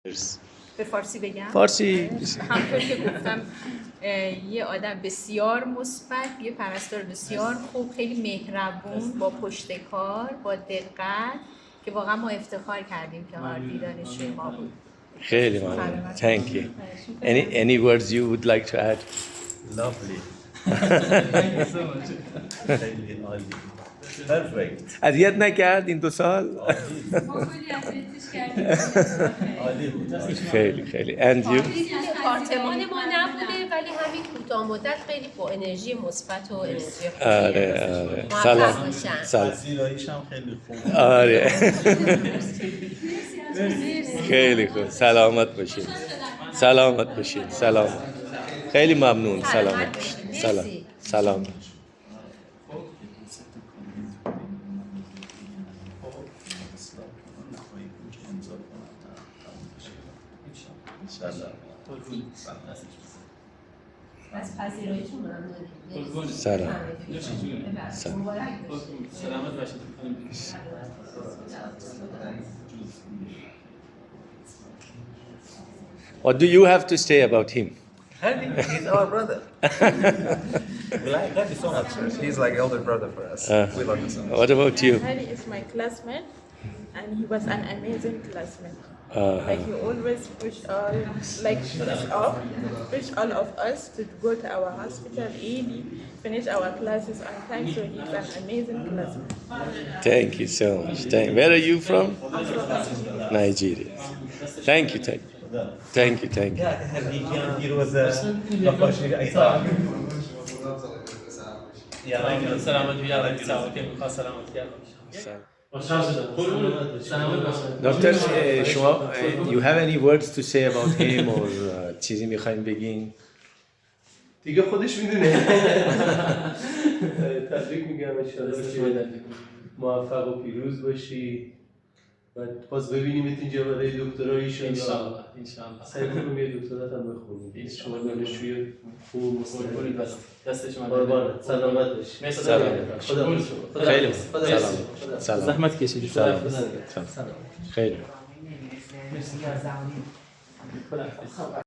به فارسی بگم؟ فارسی همونطور که گفتم یه آدم بسیار مثبت، یه پرستار بسیار خوب، خیلی مهربون، با پشتکار، با دقت، که واقعا ما افتخار کردیم که هاردی دانشجوی ما بود. خیلی ممنون. Thank you. Any words you would like to add? Lovely. Thank you so much. خیلی عالی. Perfect. اذیت نکرد این 2 سال؟ ما کلی اذیتش کردیم. عالی بود. خیلی. And you? دیپارتمان ما نبوده ولی همین کوتاه مدت خیلی با انرژی مثبت و انرژی خوبی. آره. سلام. سلام. پذیراییش هم خیلی خوب. آره. خیلی خوب. سلامت باشید. سلامت. خیلی ممنون. سلامت باشید. سلام. از پذیراییتون ممنونیم. سلام. سلامت باشید. What do you have to say about him? Andy, he's our brother. Thank you so much, sir. He's like elder brother for us. We love him so much. What about you? Harry is my classmate, and he was an amazing classmate. Uh-huh. Like he always push all of us to go to our hospital early, finish our classes on time. So he's an amazing classmate. Thank you so much. Where are you from? Nigeria. Thank you. Doctor, شما you have any words to say about him or چیزی میخواین بگین؟ دیگه خودش میدونه. تبریک میگم انشالله که موفق و پیروز باشی و باز ببینیمت اینجا برای دکترا انشالله. سعی کنیم یه دکترات هم بخونیم. شما دانشجوی خوب مستقلی بس. دست شما قربانت. سلامت باشی. سلام. خیلی سلام. زحمت کشیدید. سلام. خیلی. مرسی.